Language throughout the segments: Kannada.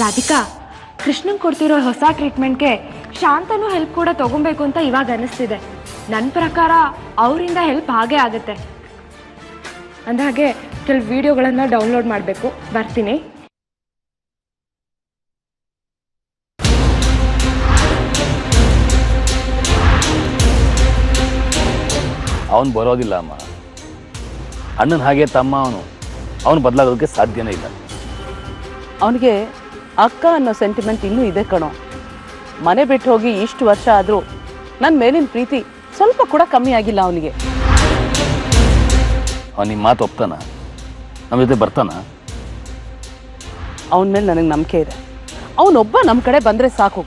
ರಾಧಿಕಾ, ಕೃಷ್ಣನ್ ಕೊಡ್ತಿರೋ ಹೊಸ ಟ್ರೀಟ್ಮೆಂಟ್ಗೆ ಶಾಂತನೂ ಹೆಲ್ಪ್ ಕೂಡ ತಗೊಬೇಕು ಅಂತ ಇವಾಗ ಅನಿಸ್ತಿದೆ. ನನ್ನ ಪ್ರಕಾರ ಅವರಿಂದ ಹೆಲ್ಪ್ ಹಾಗೇ ಆಗುತ್ತೆ. ಅಂದಹಾಗೆ ಕೆಲವು ವಿಡಿಯೋಗಳನ್ನು ಡೌನ್ಲೋಡ್ ಮಾಡಬೇಕು. ಬರ್ತೀನಿ. ಅವನು ಬರೋದಿಲ್ಲ ಅಮ್ಮ. ಅಣ್ಣನ ಹಾಗೆ ತಮ್ಮ ಅವನು ಬದಲಾಗೋದಕ್ಕೆ ಸಾಧ್ಯನೇ ಇಲ್ಲ. ಅವನಿಗೆ ಅಕ್ಕ ಅನ್ನೋ ಸೆಂಟಿಮೆಂಟ್ ಇನ್ನೂ ಇದೆ ಕಣೋ. ಮನೆ ಬಿಟ್ಟು ಹೋಗಿ ಇಷ್ಟು ವರ್ಷ ಆದರೂ ನನ್ನ ಮೇಲಿನ ಪ್ರೀತಿ ಸ್ವಲ್ಪ ಕೂಡ ಕಮ್ಮಿ ಆಗಿಲ್ಲ ಅವನಿಗೆ. ಅವನು ನಿಮ್ಮ ಮಾತು ಒಪ್ತಾನ? ನಮ್ಮ ಜೊತೆ ಬರ್ತಾನ? ಅವನ ಮೇಲೆ ನನಗೆ ನಂಬಿಕೆ ಇದೆ. ಅವನೊಬ್ಬ ನಮ್ಮ ಕಡೆ ಬಂದರೆ ಸಾಕು,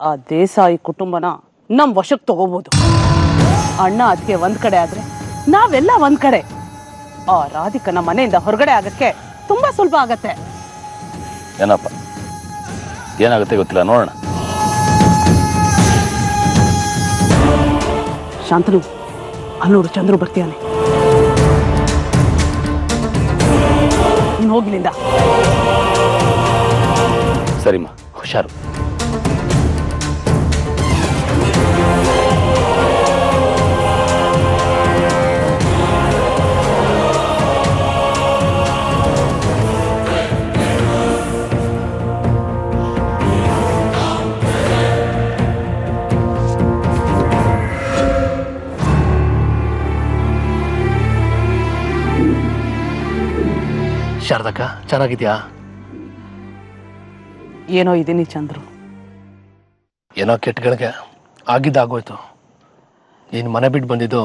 ಆ ದೇಸಾಯಿ ಕುಟುಂಬನ ನಮ್ಮ ವಶಕ್ಕೆ ತಗೋಬೋದು. ಅಣ್ಣ ಅದಕ್ಕೆ ಒಂದು ಕಡೆ ಆದರೆ ನಾವೆಲ್ಲ ಒಂದು ಕಡೆ. ಆ ರಾಧಿಕನ ಮನೆಯಿಂದ ಹೊರಗಡೆ ಆಗಕ್ಕೆ ತುಂಬ ಸುಲಭ ಆಗತ್ತೆ. ಏನಪ್ಪ ಏನಾಗುತ್ತೆ ಗೊತ್ತಿಲ್ಲ, ನೋಡೋಣ. ಶಾಂತನು, ಅಲ್ಲೋಡು ಚಂದ್ರು ಬರ್ತೀಯಾನೆ. ನೀನು ಹೋಗಿಲಿಂದ. ಸರಿಮ್ಮ, ಹುಷಾರು. ಶಾರದಕ್ಕ, ಚೆನ್ನಾಗಿದ್ಯಾ? ಏನೋ ಇದೀನಿ ಚಂದ್ರು. ಏನೋ ಕೆಟ್ಟಗಳಿಗೆ ಆಗಿದ್ದಾಗೋಯ್ತು. ನೀನು ಮನೆ ಬಿಟ್ಟು ಬಂದಿದ್ದು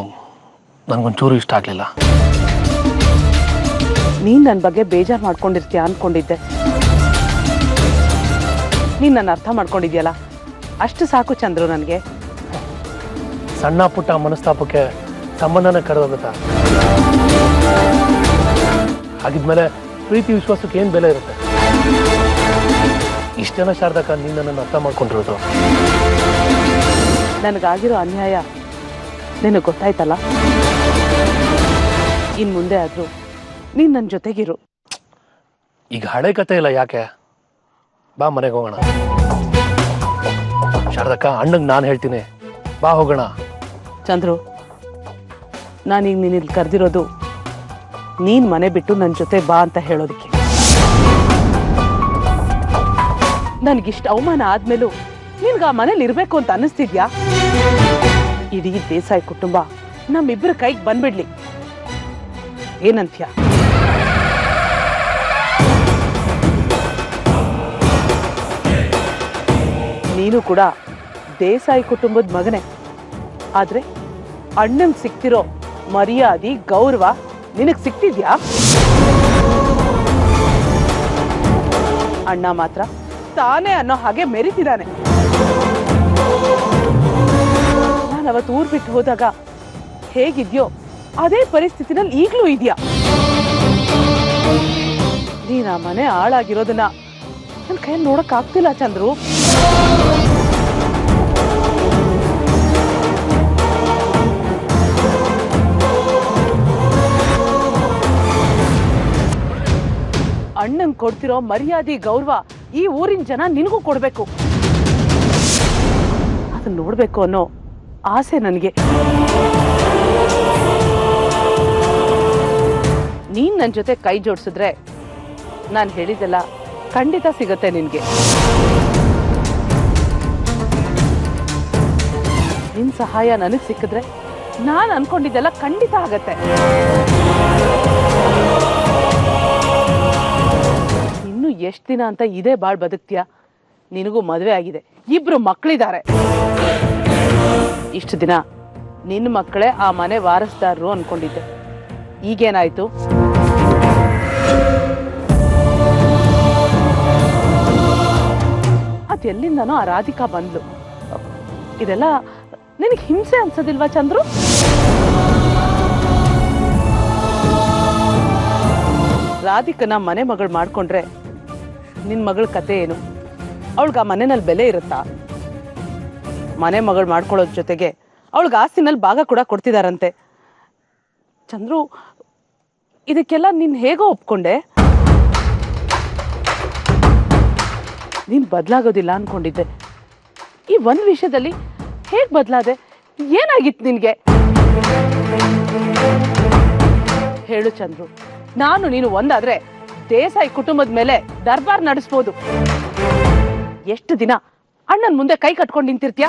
ನನಗೊಂಚೂರು ಇಷ್ಟ ಆಗಲಿಲ್ಲ. ನೀನು ನನ್ನ ಬಗ್ಗೆ ಬೇಜಾರು ಮಾಡ್ಕೊಂಡಿರ್ತೀಯ ಅಂದ್ಕೊಂಡಿದ್ದೆ. ನೀನು ನನ್ನ ಅರ್ಥ ಮಾಡ್ಕೊಂಡಿದ್ಯಲ್ಲ, ಅಷ್ಟು ಸಾಕು ಚಂದ್ರು ನನಗೆ. ಸಣ್ಣ ಪುಟ್ಟ ಮನಸ್ತಾಪಕ್ಕೆ ಸಂಬಂಧನ ಕರೆದೋಗುತ್ತಾ? ಹಾಗಿದ್ಮೇಲೆ ಪ್ರೀತಿ ವಿಶ್ವಾಸಕ್ಕೆ ಏನು ಬೆಲೆ ಇರುತ್ತೆ? ಇಷ್ಟು ಜನ ಶಾರದಕ್ಕ ನೀನು ನನ್ನನ್ನು ಅರ್ಥ ಮಾಡ್ಕೊಂಡಿರೋದು. ನನಗಾಗಿರೋ ಅನ್ಯಾಯ ನಿನಗೆ ಗೊತ್ತಾಯ್ತಲ್ಲ. ಇನ್ನು ಮುಂದೆ ಆದರೂ ನೀನು ನನ್ನ ಜೊತೆಗಿರು. ಈಗ ಹಳೆ ಕತೆ ಇಲ್ಲ, ಯಾಕೆ? ಬಾ ಮನೆಗೆ ಹೋಗೋಣ. ಶಾರದಕ್ಕ, ಅಣ್ಣಗೆ ನಾನು ಹೇಳ್ತೀನಿ, ಬಾ ಹೋಗೋಣ. ಚಂದ್ರು, ನಾನೀಗ ನೀನಿಲ್ಲಿ ಕರೆದಿರೋದು ನೀನು ಮನೆ ಬಿಟ್ಟು ನನ್ನ ಜೊತೆ ಬಾ ಅಂತ ಹೇಳೋದಕ್ಕೆ. ನನಗಿಷ್ಟು ಅವಮಾನ ಆದ್ಮೇಲೂ ನಿನ್ಗೆ ಆ ಮನೇಲಿ ಇರಬೇಕು ಅಂತ ಅನ್ನಿಸ್ತಿದ್ಯಾ? ಇಡೀ ದೇಸಾಯಿ ಕುಟುಂಬ ನಮ್ಮಿಬ್ಬರ ಕೈಗೆ ಬಂದ್ಬಿಡ್ಲಿ, ಏನಂತ್ಯ? ನೀನು ಕೂಡ ದೇಸಾಯಿ ಕುಟುಂಬದ ಮಗನೇ. ಆದ್ರೆ ಅಣ್ಣಂಗೆ ಸಿಕ್ತಿರೋ ಮರ್ಯಾದೆ ಗೌರವ ನಿನಗೆ ಸಿಕ್ತಿದ್ಯಾ? ಅಣ್ಣ ಮಾತ್ರ ತಾನೇ ಅನ್ನೋ ಹಾಗೆ ಮೆರಿತಿದ್ದಾನೆ. ನಾನು ಅವತ್ತು ಊರ್ ಬಿಟ್ಟು ಹೋದಾಗ ಹೇಗಿದ್ಯೋ ಅದೇ ಪರಿಸ್ಥಿತಿನಲ್ಲಿ ಈಗಲೂ ಇದೆಯಾ? ನೀನ್ ಆ ಮನೆ ಹಾಳಾಗಿರೋದನ್ನ ನನ್ನ ಕೈಯಲ್ಲಿ ನೋಡಕ್ ಆಗ್ತಿಲ್ಲ ಚಂದ್ರು. ಅಣ್ಣಂಗೆ ಕೊಡ್ತಿರೋ ಮರ್ಯಾದೆ ಗೌರವ ಈ ಊರಿನ ಜನ ನಿನಗೂ ಕೊಡ್ಬೇಕು. ಅದನ್ನ ನೋಡ್ಬೇಕು ಅನ್ನೋ ಆಸೆ ನನಗೆ. ನೀನ್ ನನ್ನ ಜೊತೆ ಕೈ ಜೋಡಿಸಿದ್ರೆ ನಾನು ಹೇಳಿದೆಲ್ಲ ಖಂಡಿತ ಸಿಗತ್ತೆ ನಿನ್ಗೆ. ನಿನ್ ಸಹಾಯ ನನಗೆ ಸಿಕ್ಕಿದ್ರೆ ನಾನು ಅನ್ಕೊಂಡಿದ್ದೆಲ್ಲ ಖಂಡಿತ ಆಗತ್ತೆ. ಎಷ್ಟು ದಿನ ಅಂತ ಇದೇ ಬಾಳ್ ಬದುಕ್ತೀಯ? ನಿನಗೂ ಮದುವೆ ಆಗಿದೆ, 2 ಮಕ್ಕಳಿದ್ದಾರೆ. ಇಷ್ಟು ದಿನ ನಿನ್ನ ಮಕ್ಕಳೇ ಆ ಮನೆ ವಾರಸ್ದಾರರು ಅನ್ಕೊಂಡಿದ್ದೆ. ಈಗೇನಾಯ್ತು? ಅದೆಲ್ಲಿಂದನೋ ಆ ರಾಧಿಕಾ ಬಂದ್ಲು. ಇದೆಲ್ಲ ನಿನಗೆ ಹಿಂಸೆ ಅನ್ಸೋದಿಲ್ವಾ ಚಂದ್ರು? ರಾಧಿಕನ ಮನೆ ಮಗಳು ಮಾಡ್ಕೊಂಡ್ರೆ ನಿನ್ನ ಮಗಳ ಕತೆ ಏನು? ಅವಳಿಗೆ ಆ ಮನೆಯಲ್ಲಿ ಬೆಲೆ ಇರುತ್ತಾ? ಮನೆ ಮಗಳು ಮಾಡ್ಕೊಳ್ಳೋದ್ರ ಜೊತೆಗೆ ಅವಳಿಗೆ ಆಸ್ತಿನಲ್ಲಿ ಭಾಗ ಕೂಡ ಕೊಡ್ತಿದಾರಂತೆ. ಚಂದ್ರು, ಇದಕ್ಕೆಲ್ಲ ನೀನು ಹೇಗೋ ಒಪ್ಕೊಂಡೆ? ನೀನು ಬದಲಾಗೋದಿಲ್ಲ ಅನ್ಕೊಂಡಿದ್ದೆ. ಈ ಒಂದು ವಿಷಯದಲ್ಲಿ ಹೇಗೆ ಬದಲಾದೆ? ಏನಾಗಿತ್ತು ನಿನಗೆ? ಹೇಳು ಚಂದ್ರು. ನಾನು ನೀನು ಒಂದಾದ್ರೆ ದೇಸಾಯಿ ಕುಟುಂಬದ ಮೇಲೆ ದರ್ಬಾರ್ ನಡೆಸ್ಬೋದು. ಎಷ್ಟು ದಿನ ಅಣ್ಣನ ಮುಂದೆ ಕೈ ಕಟ್ಕೊಂಡು ನಿಂತಿರ್ತೀಯ?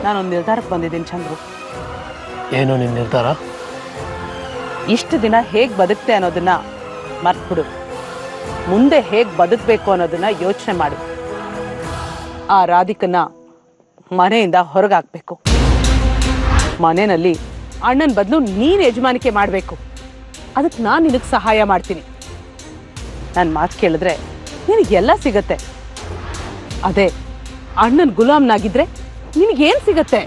ನಾನೊಂದು ನಿರ್ಧಾರಕ್ಕೆ ಬಂದಿದ್ದೀನಿ ಚಂದ್ರು. ಏನು ನಿನ್ನ ನಿರ್ಧಾರ? ಇಷ್ಟು ದಿನ ಹೇಗೆ ಬದುಕ್ತೆ ಅನ್ನೋದನ್ನ ಮರ್ತ್ಬಿಡು. ಮುಂದೆ ಹೇಗೆ ಬದುಕಬೇಕು ಅನ್ನೋದನ್ನ ಯೋಚನೆ ಮಾಡು. ಆ ರಾಧಿಕನ್ನ ಮನೆಯಿಂದ ಹೊರಗಾಕ್ಬೇಕು. ಮನೆಯಲ್ಲಿ ಅಣ್ಣನ ಬದಲು ನೀನು ಯಜಮಾನಿಕೆ ಮಾಡಬೇಕು. ಅದಕ್ಕೆ ನಾನು ನಿನಗೆ ಸಹಾಯ ಮಾಡ್ತೀನಿ. ನನ್ನ ಮಾತು ಕೇಳಿದ್ರೆ ನಿನಗೆಲ್ಲ ಸಿಗತ್ತೆ. ಅದೇ ಅಣ್ಣನ ಗುಲಾಮ್ನಾಗಿದ್ರೆ ನಿನಗೇನು ಸಿಗತ್ತೆ?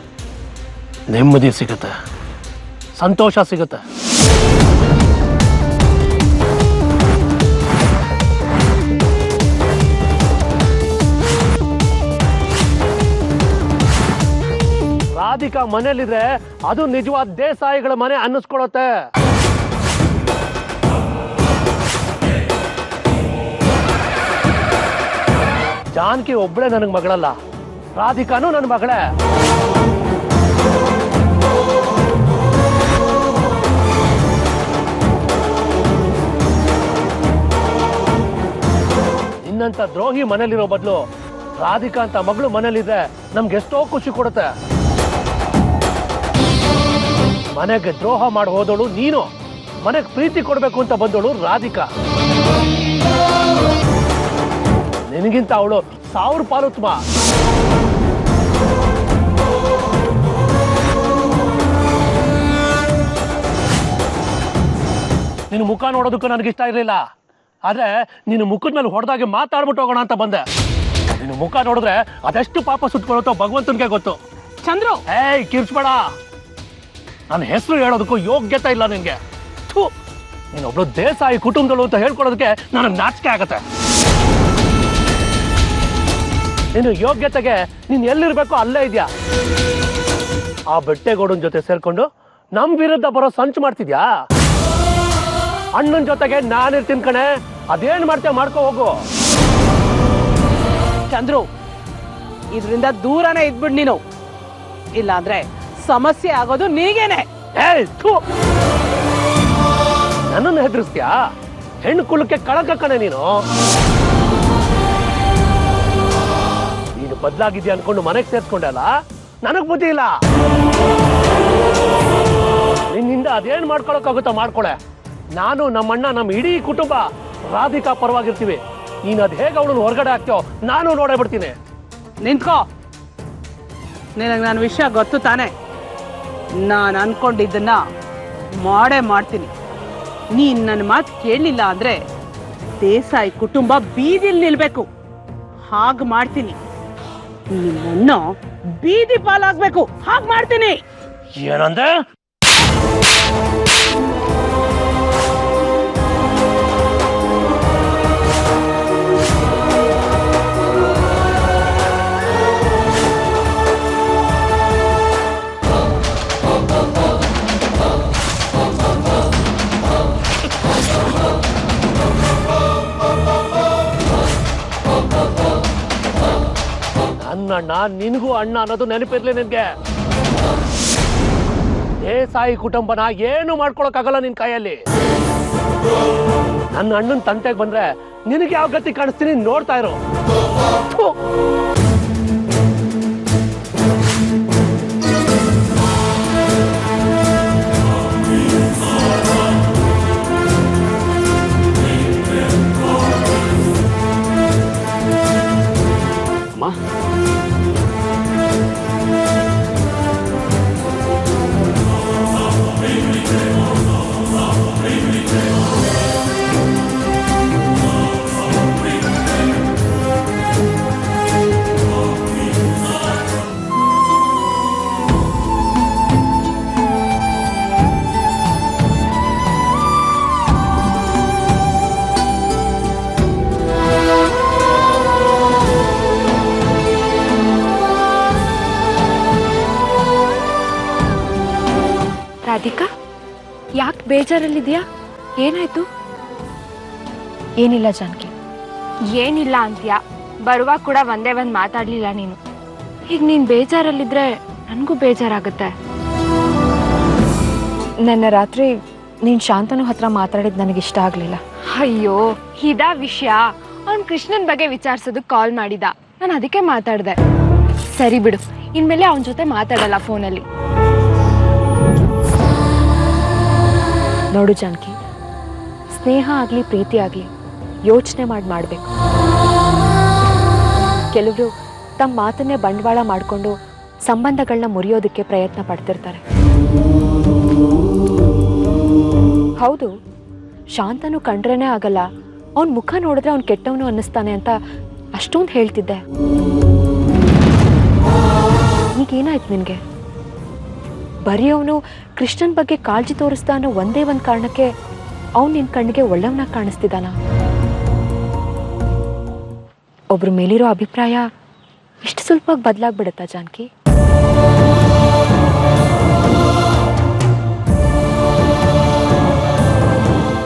ನೆಮ್ಮದಿ ಸಿಗುತ್ತೆ, ಸಂತೋಷ ಸಿಗುತ್ತೆ. ರಾಧಿಕಾ ಮನೇಲಿದ್ರೆ ಅದು ನಿಜವಾದ ದೇಸಾಯಿಗಳ ಮನೆ ಅನ್ನಿಸ್ಕೊಳತ್ತೆ. ಜಾನಕಿ ಒಬ್ಬಳೇ ನನಗೆ ಮಗಳಲ್ಲ, ರಾಧಿಕಾನು ನನ್ನ ಮಗಳೇ. ನಿನ್ನಂತ ದ್ರೋಹಿ ಮನೇಲಿರೋ ಬದಲು ರಾಧಿಕಾ ಅಂತ ಮಗಳು ಮನೇಲಿದ್ರೆ ನಮ್ಗೆ ಎಷ್ಟೋ ಖುಷಿ ಕೊಡುತ್ತೆ. ಮನೆಗೆ ದ್ರೋಹ ಮಾಡಿ ಹೋದೋಳು ನೀನು, ಮನೆಗೆ ಪ್ರೀತಿ ಕೊಡ್ಬೇಕು ಅಂತ ಬಂದೋಳು ರಾಧಿಕಾ. ನಿನಗಿಂತ ಅವಳು 1000 ಪಾಲು ಉತ್ತಮ. ನಿನ್ನ ಮುಖ ನೋಡೋದಕ್ಕೂ ನನಗಿಷ್ಟ ಇರಲಿಲ್ಲ. ಆದ್ರೆ ನಿನ್ನ ಮುಖದ ಮೇಲೆ ಹೊಡೆದಾಗೆ ಮಾತಾಡ್ಬಿಟ್ಟು ಹೋಗೋಣ ಅಂತ ಬಂದೆ. ನಿನ್ನ ಮುಖ ನೋಡಿದ್ರೆ ಅದೆಷ್ಟು ಪಾಪ ಸುಟ್ಕೊಳ್ಳುತ್ತೋ ಭಗವಂತನಿಗೆ ಗೊತ್ತು. ಚಂದ್ರು, ಏಯ್ ಕಿರ್ಚ್ಬೇಡ. ನನ್ನ ಹೆಸರು ಹೇಳೋದಕ್ಕೂ ಯೋಗ್ಯತೆ ಇಲ್ಲ ನಿನ್ಗೆ. ನೀನೊಬ್ಳು ದೇಸಾಯಿ ಕುಟುಂಬದಳು ಅಂತ ಹೇಳ್ಕೊಡೋದಕ್ಕೆ ನನಗೆ ನಾಚಿಕೆ ಆಗತ್ತೆ. ನೀನು ಯೋಗ್ಯತೆಗೆ ನೀನ್ ಎಲ್ಲಿರ್ಬೇಕೋ ಅಲ್ಲೇ ಇದೆಯಾ. ಆ ಬೆಟ್ಟೆಗೌಡನ ಜೊತೆ ಸೇರ್ಕೊಂಡು ನಮ್ ವಿರುದ್ಧ ಬರೋ ಸಂಚು ಮಾಡ್ತಿದ್ಯಾ. ಅಣ್ಣನ ಜೊತೆಗೆ ನಾನಿರ್ತೀನಿ ಕಣೆ. ಅದೇನ್ ಮಾಡ್ತೇವೆ ಮಾಡ್ಕೋ ಹೋಗು. ಚಂದ್ರು, ಇದರಿಂದ ದೂರನೇ ಇದ್ಬಿಡ್ ನೀನು. ಇಲ್ಲ ಅಂದ್ರೆ ಸಮಸ್ಯೆ ಆಗೋದು ನೀಗೇನೆ. ನನ್ನನ್ನು ಹೆದರಿಸ್ತೀಯಾ? ಹೆಣ್ಣು ಕುಲಕ್ಕೆ ಕಳಕ ಕಣೆ ನೀನು. ನೀನು ಬದಲಾಗಿದ್ಯಾ ಅನ್ಕೊಂಡು ಮನೆಗೆ ಸೇರ್ಸ್ಕೊಂಡೆ ಅಲ್ಲ, ನನಗ್ ಬುದ್ಧಿ ಇಲ್ಲ. ನಿನ್ನಿಂದ ಅದೇನ್ ಮಾಡ್ಕೊಳಕ್ಕಾಗುತ್ತೋ ಮಾಡ್ಕೊಳೆ. ನಾನು ನಮ್ಮಣ್ಣ ನಮ್ಮ ಇಡೀ ಕುಟುಂಬ ರಾಧಿಕಾ ಪರವಾಗಿರ್ತೀವಿ. ನೀನು ಅದ್ ಹೇಗೆ ಅವಳನ್ನು ಹೊರಗಡೆ ಹಾಕ್ತೋ ನಾನು ನೋಡೇ ಬಿಡ್ತೀನಿ. ನಿಂತ್ಕೋ. ನಿನಗೆ ನನ್ನ ವಿಷಯ ಗೊತ್ತು ತಾನೆ. ನಾನು ಅನ್ಕೊಂಡಿದ್ದನ್ನ ಮಾಡೇ ಮಾಡ್ತೀನಿ. ನೀನ್ ನನ್ನ ಮಾತು ಕೇಳಲಿಲ್ಲ ಅಂದ್ರೆ ದೇಸಾಯಿ ಕುಟುಂಬ ಬೀದಿಲ್ ನಿಲ್ಬೇಕು. ಹಾಗೆ ಮಾಡ್ತೀನಿ. ನಿನ್ನ ಬೀದಿ ಪಾಲಾಗ್ಬೇಕು. ಹಾಗೆ ಮಾಡ್ತೀನಿ. ಏನಂದೆ? ನನ್ನಣ್ಣ ನಿನಗೂ ಅಣ್ಣ ಅನ್ನೋದು ನೆನಪಿರ್ಲಿ ನಿನ್ಗೆ. ದೇಸಾಯಿ ಕುಟುಂಬನ ಏನು ಮಾಡ್ಕೊಳಕ್ಕಾಗಲ್ಲ ನಿನ್ ಕೈಯಲ್ಲಿ. ನನ್ನ ಅಣ್ಣನ ತಂಟೆಗೆ ಬಂದ್ರೆ ನಿನಗೆ ಯಾವ ಗತಿ ಕಾಣಿಸ್ತೀನಿ ನೋಡ್ತಾ ಇರು. ರಾಧಿಕಾ, ಯಾಕೆ ಬೇಜಾರಲ್ಲಿದ್ಯಾ? ಏನಾಯ್ತು? ಏನಿಲ್ಲ ಜಾನಕಿ. ಏನಿಲ್ಲ ಅಂತ್ಯ, ಬರುವಾಗ ಕೂಡ ಒಂದೇ ಒಂದು ಮಾತಾಡ್ಲಿಲ್ಲ ನೀನು. ಈಗ ನೀನು ಬೇಜಾರಲ್ಲಿದ್ರೆ ನನಗೂ ಬೇಜಾರಾಗುತ್ತೆ. ನನ್ನ ರಾತ್ರಿ ನೀನು ಶಾಂತನು ಹತ್ರ ಮಾತಾಡಿದ್ದು ನನಗಿಷ್ಟ ಆಗಲಿಲ್ಲ. ಅಯ್ಯೋ, ಇದಾ ವಿಷಯ? ಅವ್ನು ಕೃಷ್ಣನ್ ಬಗ್ಗೆ ವಿಚಾರಿಸೋದಕ್ಕೆ ಕಾಲ್ ಮಾಡಿದ, ನಾನು ಅದಕ್ಕೆ ಮಾತಾಡಿದೆ. ಸರಿ ಬಿಡು, ಇನ್ಮೇಲೆ ಅವನ ಜೊತೆ ಮಾತಾಡಲ್ಲ ಫೋನಲ್ಲಿ. ನೋಡು ಜಾನಕಿ, ಸ್ನೇಹ ಆಗಲಿ ಪ್ರೀತಿ ಆಗಲಿ ಯೋಚನೆ ಮಾಡಬೇಕು. ಕೆಲವರು ತಮ್ಮ ಮಾತನ್ನೇ ಬಂಡವಾಳ ಮಾಡಿಕೊಂಡು ಸಂಬಂಧಗಳನ್ನ ಮುರಿಯೋದಕ್ಕೆ ಪ್ರಯತ್ನ ಪಡ್ತಿರ್ತಾರೆ. ಹೌದು, ಶಾಂತನು ಕಂಡ್ರೇನೆ ಆಗಲ್ಲ, ಅವನ ಮುಖ ನೋಡಿದ್ರೆ ಅವ್ನು ಕೆಟ್ಟವನು ಅನ್ನಿಸ್ತಾನೆ ಅಂತ ಅಷ್ಟೊಂದು ಹೇಳ್ತಿದ್ದೆ. ಈಗೇನಾಯ್ತು ನಿನಗೆ? ಬರೀ ಅವನು ಕೃಷ್ಣನ್ ಬಗ್ಗೆ ಕಾಳಜಿ ತೋರಿಸ್ತಾ ಅನ್ನೋ ಒಂದೇ ಒಂದು ಕಾರಣಕ್ಕೆ ಅವ್ನು ನಿನ್ನ ಕಣ್ಣಿಗೆ ಒಳ್ಳೆಯವನಾಗಿ ಕಾಣಿಸ್ತಿದ್ದಾನ? ಒಬ್ರ ಮೇಲಿರೋ ಅಭಿಪ್ರಾಯ ಇಷ್ಟು ಸುಲಭವಾಗಿ ಬದಲಾಗ್ಬಿಡುತ್ತಾ ಜಾನಕಿ?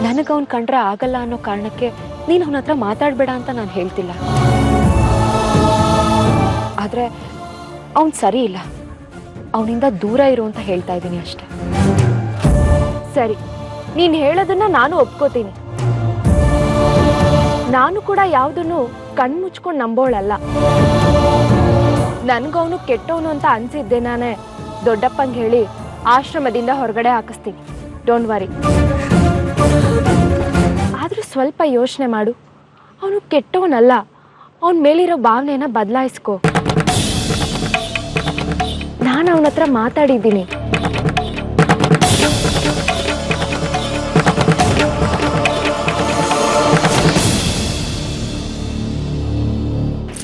ನನಗೆ ಅವ್ನು ಕಂಡ್ರೆ ಆಗಲ್ಲ ಅನ್ನೋ ಕಾರಣಕ್ಕೆ ನೀನು ಅವನ ಹತ್ರ ಮಾತಾಡಬೇಡ ಅಂತ ನಾನು ಹೇಳ್ತಿಲ್ಲ. ಆದರೆ ಅವನು ಸರಿ ಇಲ್ಲ, ಅವನಿಂದ ದೂರ ಇರು ಅಂತ ಹೇಳ್ತಾ ಇದ್ದೀನಿ ಅಷ್ಟೆ. ಸರಿ, ನೀನು ಹೇಳೋದನ್ನ ನಾನು ಒಪ್ಕೋತೀನಿ. ನಾನು ಕೂಡ ಯಾವುದನ್ನು ಕಣ್ಮುಚ್ಕೊಂಡು ನಂಬೋಳಲ್ಲ. ನನಗವನು ಕೆಟ್ಟವನು ಅಂತ ಅನ್ಸಿದ್ದೆ ನಾನೇ ದೊಡ್ಡಪ್ಪಂಗೆ ಹೇಳಿ ಆಶ್ರಮದಿಂದ ಹೊರಗಡೆ ಹಾಕಿಸ್ತೀನಿ. Don't worry. ಆದರೂ ಸ್ವಲ್ಪ ಯೋಚನೆ ಮಾಡು, ಅವನು ಕೆಟ್ಟವನಲ್ಲ, ಅವನ ಮೇಲಿರೋ ಭಾವನೆನ ಬದಲಾಯಿಸ್ಕೋ. ನಾನು ಅವನ ಹತ್ರ ಮಾತಾಡಿದ್ದೀನಿ.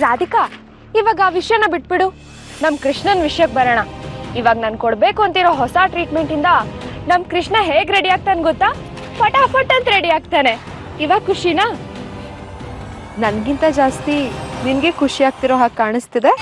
ರಾಧಿಕಾ, ಇವಾಗ ಆ ವಿಷಯನ ಬಿಟ್ಬಿಡು, ನಮ್ಮ ಕೃಷ್ಣನ್ ವಿಷಯಕ್ಕೆ ಬರೋಣ. ಇವಾಗ ನಾನು ಕೊಡಬೇಕು ಅಂತಿರೋ ಹೊಸ ಟ್ರೀಟ್ಮೆಂಟಿಂದ ನಮ್ಮ ಕೃಷ್ಣ ಹೇಗೆ ರೆಡಿ ಆಗ್ತಾನೆ ಗೊತ್ತಾ? ಫಟಾಫಟ್ ಅಂತ ರೆಡಿ ಆಗ್ತಾನೆ. ಇವಾಗ ಖುಷಿನಾ? ನನಗಿಂತ ಜಾಸ್ತಿ ನಿನಗೆ ಖುಷಿ ಆಗ್ತಿರೋ ಹಾಗೆ ಕಾಣಿಸ್ತಿದೆ.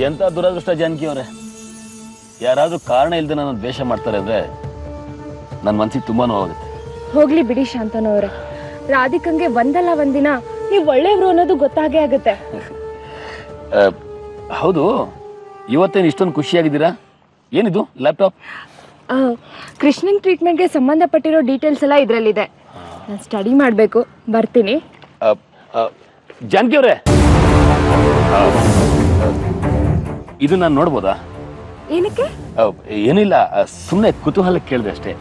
ಎಂತ ದುರದೃಷ್ಟ ಜಾನಕಿ ಅವರೇ, ಯಾರಾದ್ರೂ ಕಾರಣ ಇಲ್ಲದೆ ನನ್ನ ದ್ವೇಷ ಮಾಡ್ತಾರೆ ಅಂದ್ರೆ ನನ್ನ ಮನಸ್ಸಿಗೆ ತುಂಬಾ ನೋವಾಗುತ್ತೆ. ಹೋಗ್ಲಿ ಬಿಡಿ ಶಾಂತನವ್ರೆ, ರಾಧಿಕಂಗೆ ಒಂದಲ್ಲ ಒಂದಿನ ನೀವು ಒಳ್ಳೆಯವರು ಅನ್ನೋದು ಗೊತ್ತಾಗೇ ಆಗುತ್ತೆ. ಹೌದು, ಇವತ್ತೇನು ಇಷ್ಟೊಂದು ಖುಷಿಯಾಗಿದ್ದೀರಾ? ಏನಿದು ಲ್ಯಾಪ್ಟಾಪ್? ಕೃಷ್ಣನ್ ಟ್ರೀಟ್ಮೆಂಟ್ಗೆ ಸಂಬಂಧಪಟ್ಟಿರೋ ಡೀಟೇಲ್ಸ್ ಎಲ್ಲ ಇದರಲ್ಲಿದೆ. ನಾನು ಸ್ಟಡಿ ಮಾಡಬೇಕು, ಬರ್ತೀನಿ. ಜಾನಕಿ ಅವರೇ, ಇದು ನಾನು ನೋಡ್ಬೋದಾ? ಏನಕ್ಕೆ? ಏನಿಲ್ಲ, ಸುಮ್ಮನೆ ಕುತೂಹಲ ಕೇಳಿದೆ ಅಷ್ಟೇ.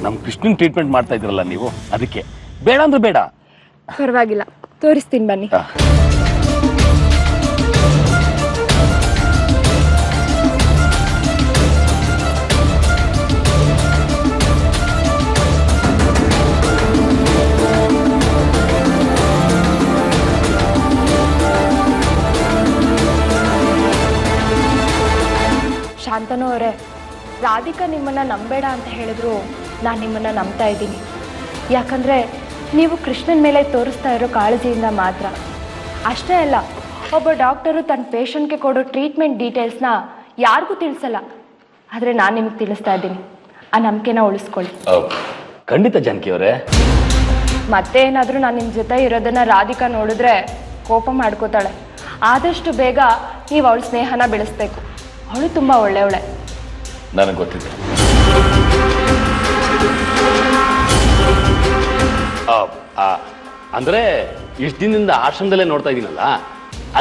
ನಮ್ಮ ಕೃಷ್ಣನ್ ಟ್ರೀಟ್ಮೆಂಟ್ ಮಾಡ್ತಾ ಇದ್ರಲ್ಲ ನೀವು, ಅದಕ್ಕೆ. ಬೇಡ ಅಂದ್ರೆ ಬೇಡ. ಪರವಾಗಿಲ್ಲ, ತೋರಿಸ್ತೀನಿ ಬನ್ನಿ. ಶಾಂತನು ಅವರೇ, ರಾಧಿಕಾ ನಿಮ್ಮನ್ನು ನಂಬೇಡ ಅಂತ ಹೇಳಿದ್ರು ನಾನು ನಿಮ್ಮನ್ನು ನಂಬ್ತಾ ಇದ್ದೀನಿ. ಯಾಕಂದರೆ ನೀವು ಕೃಷ್ಣನ ಮೇಲೆ ತೋರಿಸ್ತಾ ಇರೋ ಕಾಳಜಿಯಿಂದ ಮಾತ್ರ. ಅಷ್ಟೇ ಅಲ್ಲ, ಒಬ್ಬ ಡಾಕ್ಟರು ತನ್ನ ಪೇಷಂಟ್ಗೆ ಕೊಡೋ ಟ್ರೀಟ್ಮೆಂಟ್ ಡೀಟೇಲ್ಸ್ನ ಯಾರಿಗೂ ತಿಳಿಸಲ್ಲ, ಆದರೆ ನಾನು ನಿಮಗೆ ತಿಳಿಸ್ತಾ ಇದ್ದೀನಿ. ಆ ನಂಬಿಕೆನ ಉಳಿಸ್ಕೊಳ್ಳಿ. ಖಂಡಿತ ಜಾನಕಿ ಅವರೇ. ಮತ್ತೆ ಏನಾದರೂ ನಾನು ನಿಮ್ಮ ಜೊತೆ ಇರೋದನ್ನು ರಾಧಿಕಾ ನೋಡಿದ್ರೆ ಕೋಪ ಮಾಡ್ಕೋತಾಳೆ. ಆದಷ್ಟು ಬೇಗ ನೀವು ಅವಳ ಸ್ನೇಹನ ಬೆಳೆಸ್ಬೇಕು. ಅವಳು ತುಂಬ ಒಳ್ಳೆಯವಳೆ. ನನಗೆ ಗೊತ್ತಿದೆ. ಅಂದ್ರೆ ಇಷ್ಟು ದಿನದಿಂದ ಆಶ್ರಮದಲ್ಲೇ ನೋಡ್ತಾ ಇದ್ದೀನಲ್ಲ,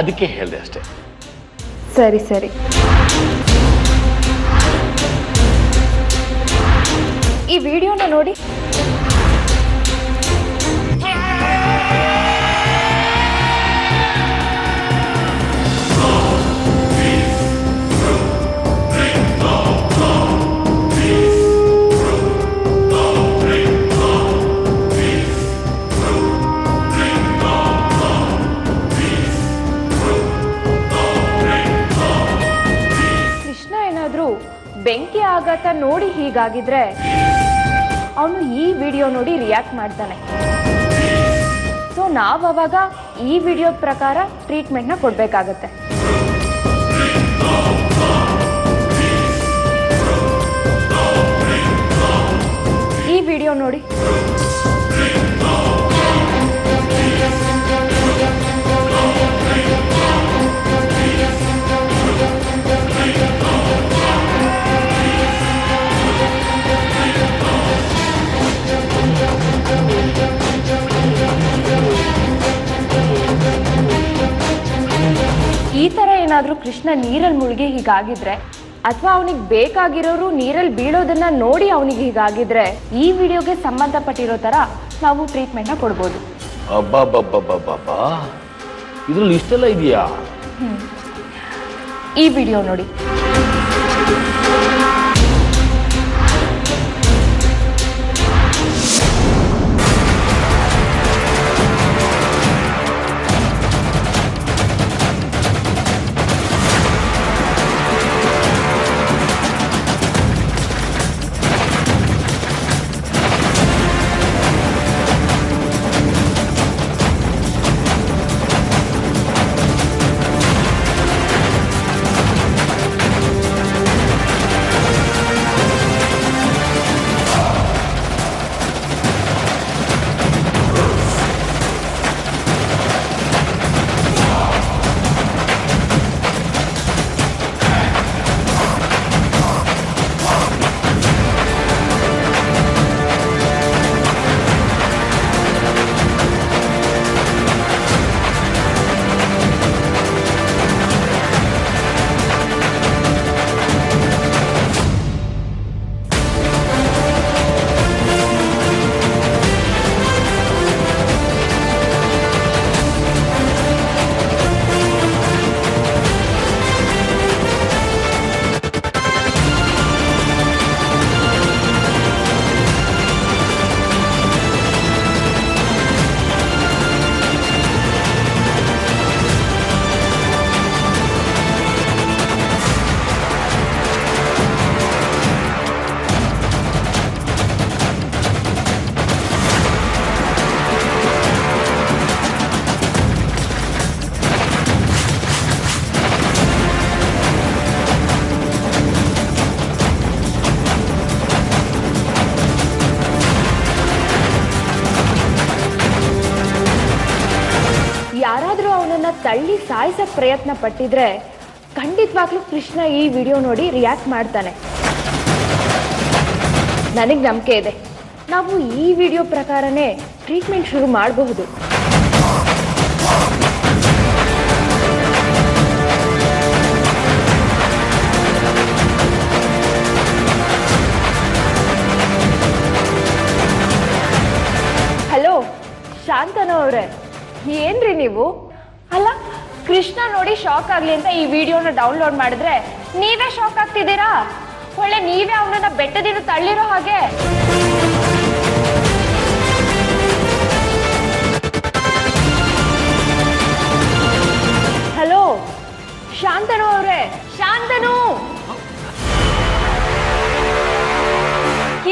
ಅದಕ್ಕೆ ಹೇಳಿದೆ ಅಷ್ಟೇ. ಸರಿ ಸರಿ. ಈ ವಿಡಿಯೋನ ನೋಡಿ. ಬೆಂಕಿ ಆಘಾತ ನೋಡಿ ಹೀಗಾಗಿದ್ರೆ ಅವನು ಈ ವಿಡಿಯೋ ನೋಡಿ ರಿಯಾಕ್ಟ್ ಮಾಡ್ತಾನೆ. ಸೊ ನಾವು ಅವಾಗ ಈ ವಿಡಿಯೋ ಪ್ರಕಾರ ಟ್ರೀಟ್ಮೆಂಟ್ನ ಕೊಡಬೇಕಾಗತ್ತೆ. ಈ ವಿಡಿಯೋ ನೋಡಿ. ಈ ಥರ ಏನಾದರೂ ಕೃಷ್ಣ ನೀರಲ್ಲಿ ಮುಳುಗಿ ಹೀಗಾಗಿದ್ರೆ ಅಥವಾ ಅವನಿಗೆ ಬೇಕಾಗಿರೋರು ನೀರಲ್ಲಿ ಬೀಳೋದನ್ನ ನೋಡಿ ಅವನಿಗೆ ಹೀಗಾಗಿದ್ರೆ ಈ ವಿಡಿಯೋಗೆ ಸಂಬಂಧಪಟ್ಟಿರೋ ಥರ ನಾವು ಟ್ರೀಟ್ಮೆಂಟ್ನ ಕೊಡ್ಬೋದು. ಅಬ್ಬಬ್ಬಬ್ಬಬ್ಬಬ್ಬಾ, ಇದ್ರಲ್ಲಿ ಇಷ್ಟೆಲ್ಲ ಇದೆಯಾ? ಈ ವಿಡಿಯೋ ನೋಡಿ. ಯಾರಾದರೂ ಅವನನ್ನು ತಳ್ಳಿ ಸಾಯಿಸೋಕ್ಕೆ ಪ್ರಯತ್ನ ಪಟ್ಟಿದ್ರೆ ಖಂಡಿತವಾಗ್ಲೂ ಕೃಷ್ಣ ಈ ವಿಡಿಯೋ ನೋಡಿ ರಿಯಾಕ್ಟ್ ಮಾಡ್ತಾನೆ. ನನಗೆ ನಂಬಿಕೆ ಇದೆ, ನಾವು ಈ ವಿಡಿಯೋ ಪ್ರಕಾರನೇ ಟ್ರೀಟ್ಮೆಂಟ್ ಶುರು ಮಾಡಬಹುದು. ಹಲೋ ಶಾಂತನು ಅವರೇ, ಏನ್ರಿ ನೀವು? ಅಲ್ಲ, ಕೃಷ್ಣ ನೋಡಿ ಶಾಕ್ ಆಗ್ಲಿ ಅಂತ ಈ ವಿಡಿಯೋನ ಡೌನ್ಲೋಡ್ ಮಾಡಿದ್ರೆ ನೀವೇ ಶಾಕ್ ಆಗ್ತಿದ್ದೀರಾ? ಒಳ್ಳೆ ನೀವೇ ಅವನನ್ನ ಬೆಟ್ಟದಿಂದ ತಳ್ಳಿರೋ ಹಾಗೆ. ಹಲೋ ಶಾಂತನು ಅವರೇ, ಶಾಂತನು,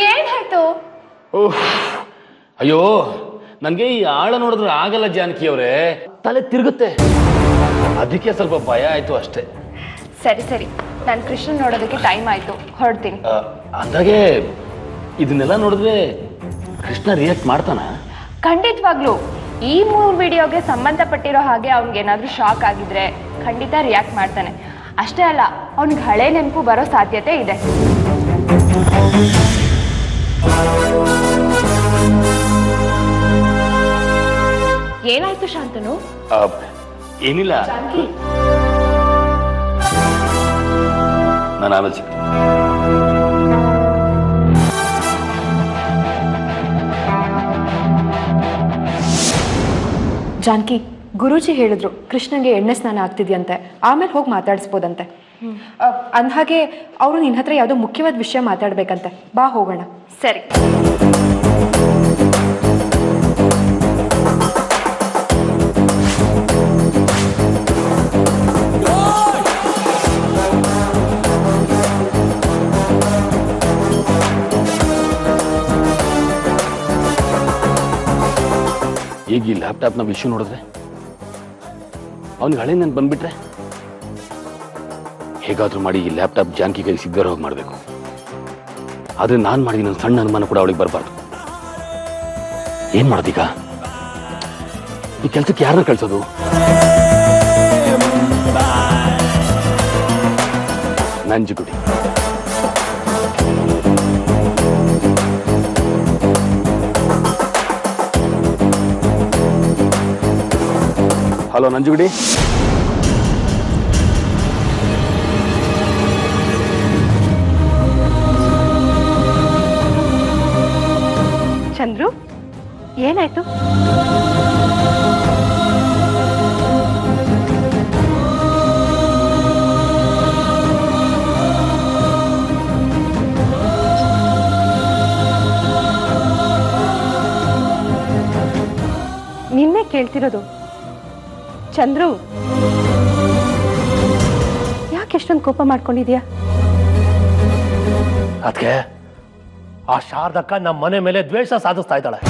ಏನಾಯ್ತು? ಅಯ್ಯೋ, ನನಗೆ ಈ ಆಳ ನೋಡಿದ್ರೆ ಆಗಲ್ಲ ಜಾನಕಿ ಅವರೇ, ತಲೆ ತಿರುಗುತ್ತೆ, ಅದಕ್ಕೆ ಸ್ವಲ್ಪ ಭಯ ಆಯ್ತು ಅಷ್ಟೇ. ಸರಿ ಸರಿ, ನಾನು ಕೃಷ್ಣ ನೋಡೋದಕ್ಕೆ ಟೈಮ್ ಆಯ್ತು, ಹೊರಡ್ತೀನಿ. ಅಂದಾಗೆ ಇದನ್ನೆಲ್ಲ ನೋಡಿದ್ರೆ ಕೃಷ್ಣ ರಿಯಾಕ್ಟ್ ಮಾಡ್ತಾನ? ಖಂಡಿತವಾಗ್ಲು ಈ 3 ವಿಡಿಯೋಗೆ ಸಂಬಂಧಪಟ್ಟಿರೋ ಹಾಗೆ ಅವ್ನಿಗೇನಾದ್ರೂ ಶಾಕ್ ಆಗಿದ್ರೆ ಖಂಡಿತ ರಿಯಾಕ್ಟ್ ಮಾಡ್ತಾನೆ. ಅಷ್ಟೇ ಅಲ್ಲ, ಅವ್ನಿಗೆ ಹಳೆ ನೆನಪು ಬರೋ ಸಾಧ್ಯತೆ ಇದೆ. ಏನಾಯ್ತು ಶಾಂತನು? ಏನಿಲ್ಲ, ನಾನು ಆಮೇಲೆ ಸಿಗ್ತೀನಿ. ಜಾನಕಿ, ಗುರೂಜಿ ಹೇಳಿದ್ರು ಕೃಷ್ಣಂಗೆ ಎಣ್ಣೆ ಸ್ನಾನ ಆಗ್ತಿದ್ಯಂತೆ, ಆಮೇಲೆ ಹೋಗಿ ಮಾತಾಡಿಸ್ಬೋದಂತೆ. ಅಂದಹಾಗೆ ಅವರು ನಿನ್ನ ಹತ್ರ ಯಾವುದೋ ಮುಖ್ಯವಾದ ವಿಷಯ ಮಾತಾಡ್ಬೇಕಂತೆ, ಬಾ ಹೋಗೋಣ. ಸರಿ. ಈಗ ಈ ಲ್ಯಾಪ್ಟಾಪ್ನ ವಿಷಯ ನೋಡಿದ್ರೆ ಅವ್ನಿಗೆ ಹಳೆ ನೆನ್ಪು ಬಂದ್ಬಿಟ್ರೆ ಹೇಗಾದ್ರೂ ಮಾಡಿ ಈ ಲ್ಯಾಪ್ಟಾಪ್ ಜಾನಕಿ ಕೈ ಸಿಗ್ದರ ಹೋಗಿ ಮಾಡಬೇಕು. ಆದ್ರೆ ನಾನು ಮಾಡಿದ ನನ್ನ ಸಣ್ಣ ಅನುಮಾನ ಕೂಡ ಅವಳಿಗೆ ಬರಬಾರ್ದು. ಏನ್ ಮಾಡೋದೀಗ? ಈ ಕೆಲ್ಸಕ್ಕೆ ಯಾರನ್ನ ಕಳ್ಸೋದು? ನಂಜುಗುಡಿ. ಹಲೋ ನಂಜುಗುಡಿ. ಚಂದ್ರು, ಏನಾಯ್ತು? ನಿನ್ನೆ ಕೇಳ್ತಿರೋದು. ಚಂದ್ರು, ಯಾಕೆ ಎಷ್ಟೊಂದು ಕೋಪ ಮಾಡ್ಕೊಂಡಿದ್ಯಾ? ಅದಕ್ಕೆ ಆ ಶಾರದಕ್ಕ ನಮ್ಮ ಮನೆ ಮೇಲೆ ದ್ವೇಷ ಸಾಧಿಸ್ತಾ ಇದ್ದಾಳೆ.